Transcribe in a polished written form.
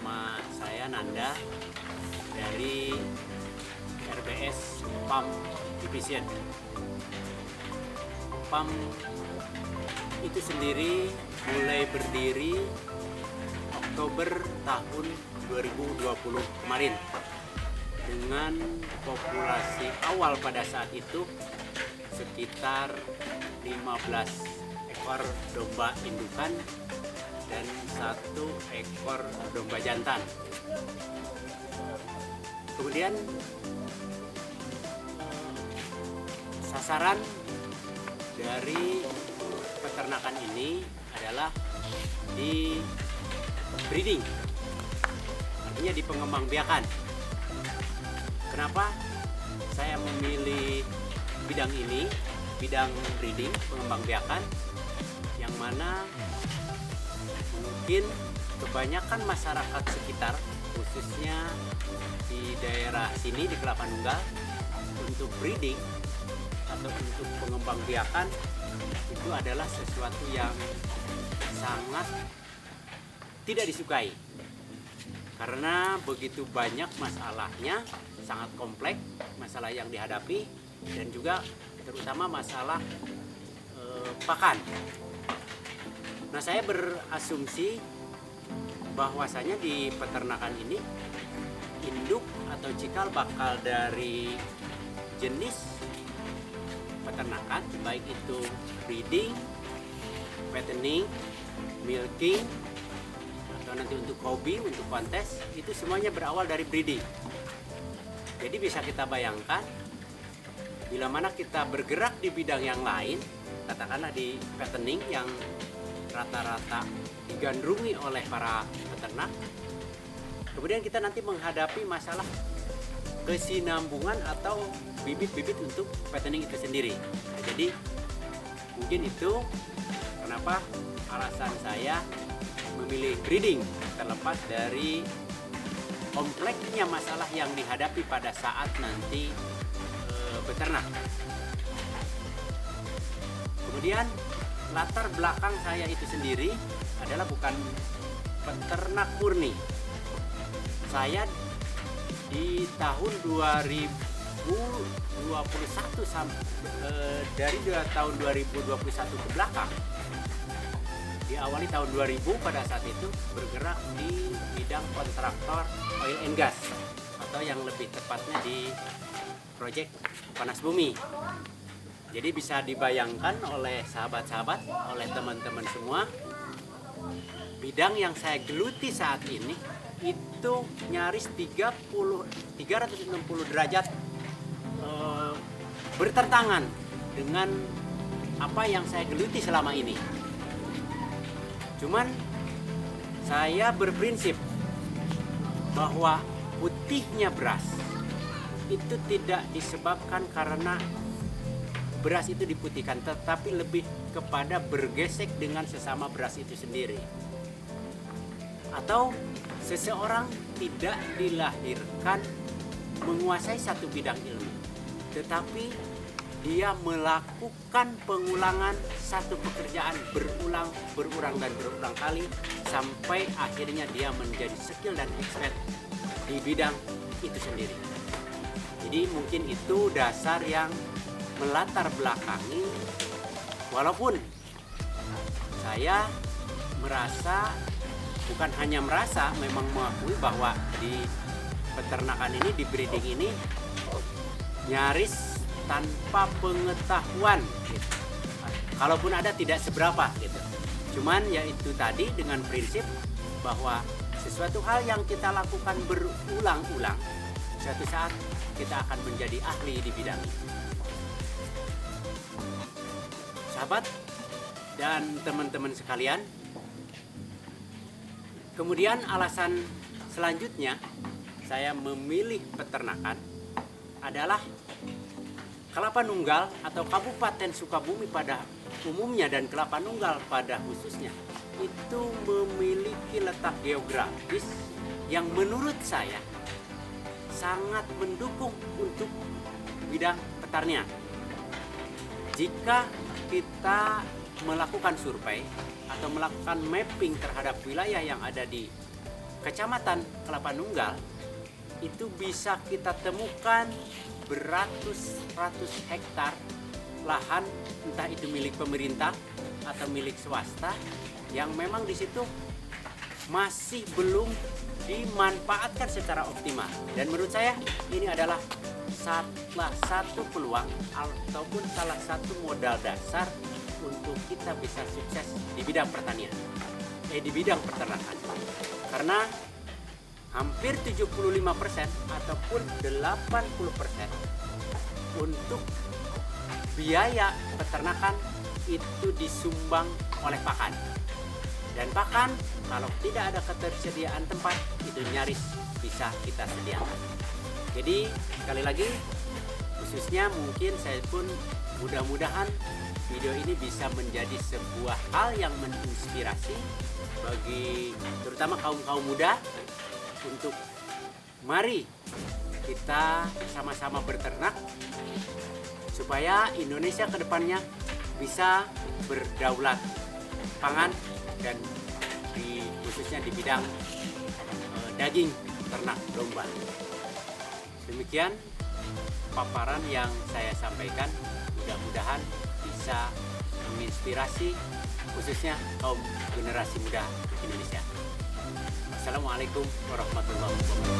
Nama saya Nanda dari RBS PAM Division. PAM itu sendiri mulai berdiri Oktober tahun 2020 kemarin dengan populasi awal pada saat itu sekitar 15 ekor domba indukan dan 1 ekor domba jantan. Kemudian sasaran dari peternakan ini adalah di breeding, artinya di pengembangbiakan. Kenapa saya memilih bidang ini, bidang breeding, pengembangbiakan, yang mana mungkin kebanyakan masyarakat sekitar, khususnya di daerah sini di Kelapa Nunggal, untuk breeding atau untuk pengembangbiakan itu adalah sesuatu yang sangat tidak disukai karena begitu banyak masalahnya, sangat kompleks masalah yang dihadapi, dan juga terutama masalah pakan. Nah, saya berasumsi bahwasanya di peternakan ini induk atau cikal bakal dari jenis peternakan, baik itu breeding, fattening, milking, atau nanti untuk hobi, untuk kontes, itu semuanya berawal dari breeding. Jadi bisa kita bayangkan, bila mana kita bergerak di bidang yang lain, katakanlah di fattening yang rata-rata digandrungi oleh para peternak, kemudian kita nanti menghadapi masalah kesinambungan atau bibit-bibit untuk fattening itu sendiri. Nah, jadi mungkin itu kenapa alasan saya memilih breeding, terlepas dari kompleksnya masalah yang dihadapi pada saat nanti beternak. Kemudian latar belakang saya itu sendiri adalah bukan peternak murni. Saya di tahun 2021 dari tahun 2021 ke belakang, diawali tahun 2000 pada saat itu bergerak di bidang kontraktor oil and gas, atau yang lebih tepatnya di proyek panas bumi. Jadi bisa dibayangkan oleh sahabat-sahabat, oleh teman-teman semua, bidang yang saya geluti saat ini itu nyaris 360 derajat bertentangan dengan apa yang saya geluti selama ini. Cuman saya berprinsip bahwa putihnya beras itu tidak disebabkan karena beras itu diputihkan, tetapi lebih kepada bergesek dengan sesama beras itu sendiri. Atau seseorang tidak dilahirkan menguasai satu bidang ilmu, tetapi dia melakukan pengulangan satu pekerjaan berulang kali sampai akhirnya dia menjadi skill dan expert di bidang itu sendiri. Jadi mungkin itu dasar yang melatar belakangi, walaupun saya merasa, bukan hanya merasa, memang mengakui bahwa di peternakan ini, di breeding ini nyaris tanpa pengetahuan gitu. Kalaupun ada tidak seberapa gitu. Cuman ya itu tadi, dengan prinsip bahwa sesuatu hal yang kita lakukan berulang-ulang, suatu saat kita akan menjadi ahli di bidang itu. Sahabat dan teman-teman sekalian, kemudian alasan selanjutnya saya memilih peternakan adalah Kelapa Nunggal atau Kabupaten Sukabumi pada umumnya dan Kelapa Nunggal pada khususnya itu memiliki letak geografis yang menurut saya sangat mendukung untuk bidang pertanian. Jika kita melakukan survei atau melakukan mapping terhadap wilayah yang ada di Kecamatan Kelapa Nunggal itu bisa kita temukan beratus-ratus hektar lahan, entah itu milik pemerintah atau milik swasta, yang memang di situ masih belum dimanfaatkan secara optimal. Dan menurut saya ini adalah salah satu peluang ataupun salah satu modal dasar untuk kita bisa sukses di bidang pertanian, di bidang peternakan. Karena hampir 75% ataupun 80% untuk biaya peternakan itu disumbang oleh pakan. Dan pakan kalau tidak ada ketersediaan tempat itu nyaris bisa kita sediakan. Jadi sekali lagi, khususnya mungkin saya pun mudah-mudahan video ini bisa menjadi sebuah hal yang menginspirasi bagi terutama kaum muda untuk mari kita sama-sama berternak supaya Indonesia ke depannya bisa berdaulat pangan dan khususnya di bidang daging ternak domba. Demikian paparan yang saya sampaikan, mudah-mudahan bisa menginspirasi khususnya kaum generasi muda Indonesia. Assalamualaikum warahmatullahi wabarakatuh.